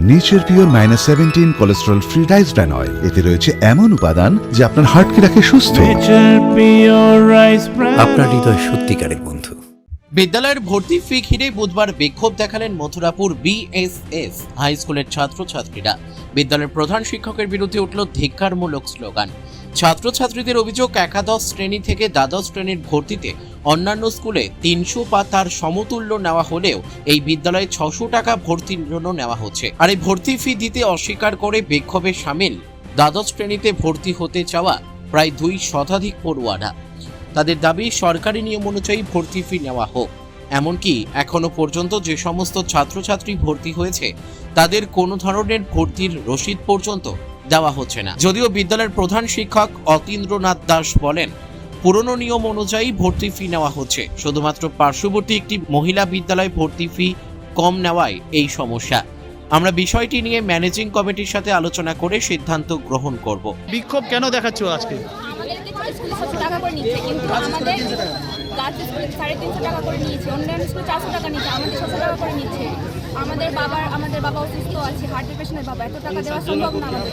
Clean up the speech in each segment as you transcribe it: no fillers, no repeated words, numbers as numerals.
Nature pure -17 cholesterol free rice bran oil, এতে রয়েছে এমন উপাদান যা আপনার হার্টকে রাখে সুস্থ। আপনার হৃদয় সত্যিকারের বন্ধু। বিদ্যালয়ের ভর্তি ফি ঘিরে বুধবার বিক্ষোভ দেখালেন মথুরাপুর বিএসএস হাই স্কুলের ছাত্রছাত্রীরা। বিদ্যালয়ের প্রধান শিক্ষকের বিরুদ্ধে উঠল ধিক্কারমূলক স্লোগান। ছাত্রছাত্রীদের অভিযোগ, একাদশ শ্রেণী থেকে দ্বাদশ শ্রেণীর ভর্তিতে অন্যান্য স্কুলে 300 পাতার সমতুল্য নেওয়া হলেও এই বিদ্যালয়ে 600 টাকা ভর্তির জন্য নেওয়া হচ্ছে। আর এই ভর্তি ফি দিতে অস্বীকার করে বিক্ষোভে সামিল দ্বাদশ শ্রেণীতে ভর্তি হতে চাওয়া প্রায় 2 শতাধিক পড়ুয়ারা। তাদের দাবি, সরকারি নিয়ম অনুযায়ী ভর্তি ফি নেওয়া হোক। এমনকি এখনো পর্যন্ত যে সমস্ত ছাত্রছাত্রী ভর্তি হয়েছে তাদের কোনো ধরনের ভর্তির রসিদ পর্যন্ত দেওয়া হচ্ছে না। যদিও বিদ্যালয়ের প্রধান শিক্ষক অতীন্দ্রনাথ দাস বলেন, পুরনো নিয়ম অনুযায়ী ভর্তি ফি নেওয়া হচ্ছে, শুধুমাত্র পার্শ্ববর্তী একটি মহিলা বিদ্যালয়ে ভর্তি ফি কম নেওয়ায় এই সমস্যা। আমরা বিষয়টি নিয়ে ম্যানেজিং কমিটির সাথে আলোচনা করে সিদ্ধান্ত গ্রহণ করব। বিক্ষোভ কেন দেখাচ্ছ আজকে? আমাদের স্কুলে 600 টাকা করে নিচ্ছে, কিন্তু আমাদের গার্লস স্কুলে 350 টাকা করে নিয়েছে, অন্যান্য স্কুলে 400 টাকা নিচ্ছে, আমাদের 600 টাকা করে নিচ্ছে। আমাদের বাবা অসুস্থ আছে, হার্টের পেশেন্টের বাবা, এত টাকা দেওয়া সম্ভব না আমাদের।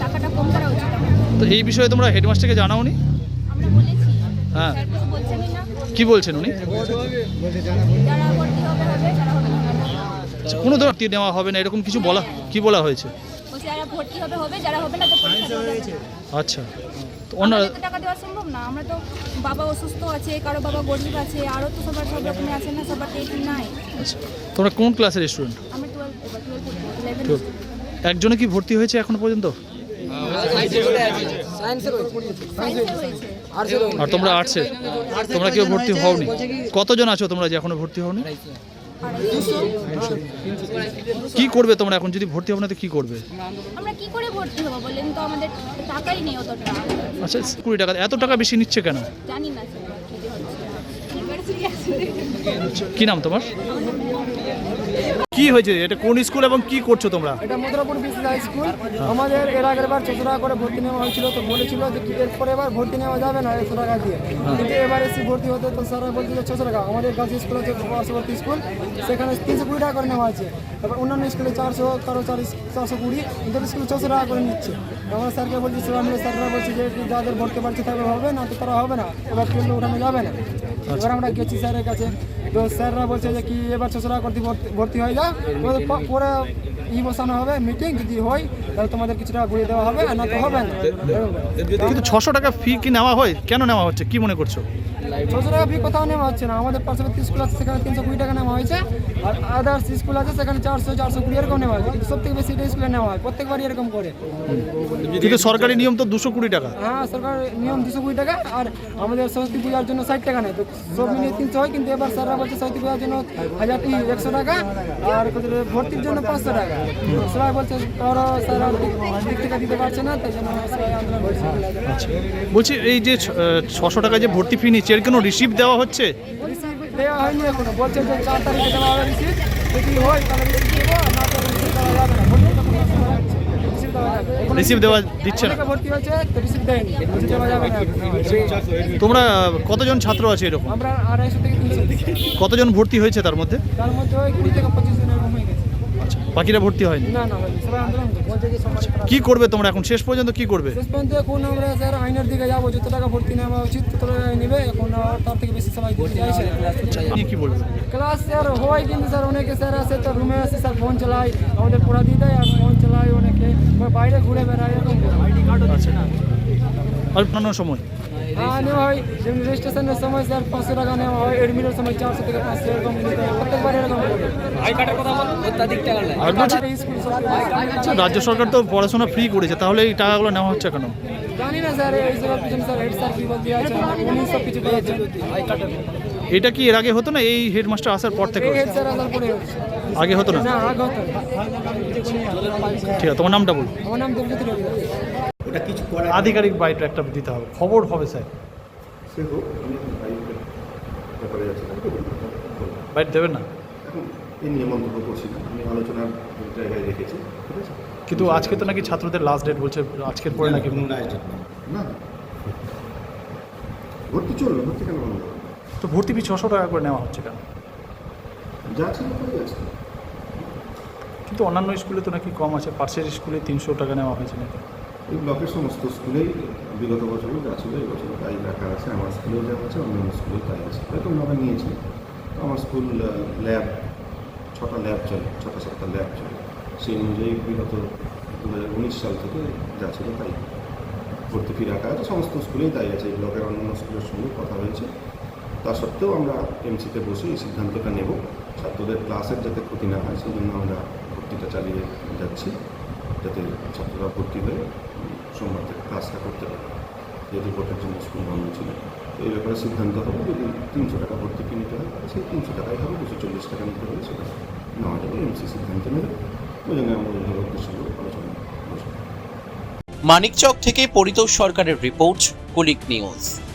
টাকাটা কম করা উচিত। তো এই বিষয়ে তোমরা হেডমাস্টারকে জানাওনি? আমরা বলেছি, হ্যাঁ, স্যার কিছু বলছেনই না। কি বলছেন উনি? যারা ভর্তি হবে হবে, যারা হবে না হবে না। কোনো ভর্তি নেওয়া হবে না এরকম কিছু বলা, কি বলা হয়েছে? বলছে যারা ভর্তি হবে হবে, যারা হবে না তো পরীক্ষা হবে না। আচ্ছা, তো অন্য আমাদের তো টাকা দেওয়া সম্ভব না। আমরা তো, বাবা অসুস্থ আছে, কারো বাবা গরিব আছে, আরও তো সবার সব রকমের আছে না, সবার তো এটি নাই। আচ্ছা, তোমরা কোন ক্লাসের স্টুডেন্ট? আমি 12 একজনে কি ভর্তি হয়েছে এখনো পর্যন্ত? আর তোমরা আর্টসের, তোমরা কেউ ভর্তি হওনি? কতজন আছো তোমরা যে এখনো ভর্তি হওনি? কি করবে তোমরা এখন যদি ভর্তি হবে না তো কি করবে? আমরা কি করে ভর্তি হবো বলেন তো, আমাদের টাকাই নেই অতটা। আচ্ছা, 20 টাকা, এত টাকা বেশি নিচ্ছে কেন? জানি না স্যার কি হচ্ছে। কি নাম তোমার? কি হয়েছে? এটা কোন স্কুল এবং কি করছো তোমরা? এটা মথুরাপুর বিএসএস হাই স্কুল। আমাদের এর আগের বার 600 টাকা করে ভর্তি নেওয়া হয়েছিল, তো বলেছিল যে এরপরে এবার ভর্তি নেওয়া যাবে না 100 টাকা দিয়ে। কিন্তু এবার এসে ভর্তি হতে তো স্যাররা বলছিল 600 টাকা। আমাদের কাছে স্কুল আছে পার্শ্ববর্তী স্কুল, সেখানে 320 টাকা করে নেওয়া আছে। এবার অন্যান্য স্কুলে 400, কারো 420, কিন্তু স্কুলে 600 টাকা করে নিচ্ছে। আমরা স্যারকে বলছি, স্যাররা বলছে যে যাদের ভর্তি পারছে তাদের হবে না, তো তারা হবে না, এবার ট্রেনে উঠানো যাবে না। এবার আমরা গেছি স্যারের কাছে, তো স্যাররা বলছে যে কি এবার 600 টাকা করে ভর্তি হয়ে যাও, পরে বসানো হবে মিটিং, যদি হয় তাহলে তোমাদের কিছু টাকা ঘুরিয়ে দেওয়া হবে, আর না তো হবে না। কিন্তু 600 টাকা ফি কি নেওয়া হয়? কেন নেওয়া হচ্ছে, কি মনে করছো? 600 টাকা ফি কোথাও নেওয়া হচ্ছে না। আমাদের পার্শ্ববর্তী স্কুল আছে, সেখানে 320 টাকা নেওয়া হয়েছে, আর আদার্স স্কুল আছে সেখানে 400-420 এরকম নেওয়া হয়েছে। কিন্তু সব থেকে বেশি এটা স্কুলে নেওয়া হয়, প্রত্যেকবারই এরকম করে। কিন্তু সরকারি নিয়ম তো 220 টাকা। হ্যাঁ, সরকার নিয়ম 220 টাকা, আর আমাদের সরস্বতী পূজার জন্য 60 টাকা নেয়, তো সব মিলিয়ে 300 হয়। কিন্তু এবার স্যাররা বলছে সরস্বতী পূজার জন্য 100 টাকা, আর ভর্তির জন্য 500 টাকা। সবাই বলছে কারো স্যার দিক থেকে দিতে পারছে না, তাই জন্য সবাই আন্দোলন করছে। বলছি, এই যে 600 টাকা যে ভর্তি ফি নিচ্ছে, এর কোনো রিসিপ্ট দেওয়া হচ্ছে? দেওয়া হয়নি এখনো, বলছে যে 4 তারিখে দেওয়া হবে রিসিপ্ট, যদি হয় তাহলে রিসিপ্ট দেবো, আর না তো রিসিপ্ট দেওয়া যাবে না। রিসিপ্ট দেওয়া দিচ্ছে না? ভর্তি হয়েছে তো রিসিপ্ট দেয়নি, রিসিপ্ট দেওয়া যাবে না। তোমরা কতজন ছাত্র আছে এরকম? আমরা 250 থেকে 300, কতজন ভর্তি হয়েছে তার মধ্যে? তার মধ্যে ওই 20 থেকে 25 জন এরকম হয়ে গেছে। আচ্ছা, বাকিরা ভর্তি হয়নি? না না হয়নি, সবাই আন্দোলন করছে। বলছে যে সমাজ খারাপ। কি করবে তোমরা এখন শেষ পর্যন্ত, কি করবে? শেষ পর্যন্ত এখন আমরা স্যার আইনের দিকে যাবো, যত টাকা ভর্তি নেওয়া উচিত তত টাকা নেবে। এখন আর তার থেকে বেশি সবাই দিতে চাইছে। কি বলবে? ক্লাস স্যার হয়, কিন্তু স্যার অনেকে স্যার আসে তো রুমে আসে, স্যার ফোন চালায়, আমাদের পড়া দিয়ে দেয়, আর ফোন চালায় অনেকে, বাইরে ঘুরে বেড়ায় এরকম। আচ্ছা, আর অন্যান্য সময়? হ্যাঁ, নেওয়া হয়। যেমন রেজিস্ট্রেশনের সময় স্যার 500 টাকা নেওয়া হয়, এডমিটের সময় 400 থেকে 500 এরকম নিতে হয়, প্রত্যেকবার এরকম করে। আর বলছি, স্কুল আচ্ছা, রাজ্য সরকার তো পড়াশোনা ফ্রি করেছে, তাহলে এই টাকাগুলো নেওয়া হচ্ছে কেন? জানি না স্যার, এই সবার পিছনে স্যার হেড স্যার কি বলতে আছে, উনি সব কিছু করেছেন। এটা কি এর আগে হতো না, এই হেডমাস্টার আসার পর থেকে? হেড স্যার আসার পরে হচ্ছে। আগে হতো না? না, আগে হতো না। ঠিক আছে, তোমার নামটা বলো। আমার নাম দেবজ্যোতি রবি। আধিকারিক বাইট একটা দিতে হবে, খবর হবে স্যার। বাইট দেবেন না? এই নিয়ে মন্তব্য করছি না, আমি আলোচনার জায়গায় রেখেছি, ঠিক আছে? কিন্তু আজকে তো নাকি ছাত্রদের লাস্ট ডেট বলছে, আজকের পরে নাকি না, ভর্তি চলবে, ভর্তি কেন বন্ধ? তো ভর্তি ফি 600 টাকা করে নেওয়া হচ্ছে কেন? যা ছিল তাই আছে। কিন্তু অন্যান্য স্কুলে তো নাকি কম আছে, পার্সের স্কুলে 300 টাকা নেওয়া হয়েছে নাকি? এই ব্লকের সমস্ত স্কুলেই বিগত বছরও যা ছিল এই বছর তাই রাখা আছে। আমার স্কুলেও যা আছে অন্যান্য স্কুলেও তাই আছে, হয়তো ওনারা নিয়েছে। তো আমার স্কুল ল্যাব 6টা ল্যাব চলে, 6-7টা ল্যাব চলে, সেই অনুযায়ী বিগত 2019 সাল থেকে যা ছিল তাই ভর্তি ফি রাখা আছে। সমস্ত স্কুলেই তাই আছে। এই ব্লকের অন্যান্য স্কুলের সঙ্গে কথা হয়েছে, তা সত্ত্বেও আমরা এমসিতে বসে এই সিদ্ধান্তটা নেব। ছাত্রদের ক্লাসের যাতে ক্ষতি না হয় সেই জন্য আমরা ভর্তিটা চালিয়ে যাচ্ছি, যাতে ছাত্ররা ভর্তি হয়ে সোমবার থেকে ক্লাসটা করতে পারে, যেহেতু ভোটের জন্য স্কুল বন্ধ ছিল। তো এই ব্যাপারে সিদ্ধান্ত হবে, যদি 300 টাকা ভর্তি ফি নিতে হয় সেই 300 টাকাই হবে, 240 টাকা নিতে হবে সেটা নেওয়া যাবে। এমসি সিদ্ধান্ত নেবে, ওই জন্য আমরা অভিভাবকদের সঙ্গে আলোচনা বসবো। মানিকচক থেকে পরিতোষ সরকারের রিপোর্ট, কুলিক নিউজ।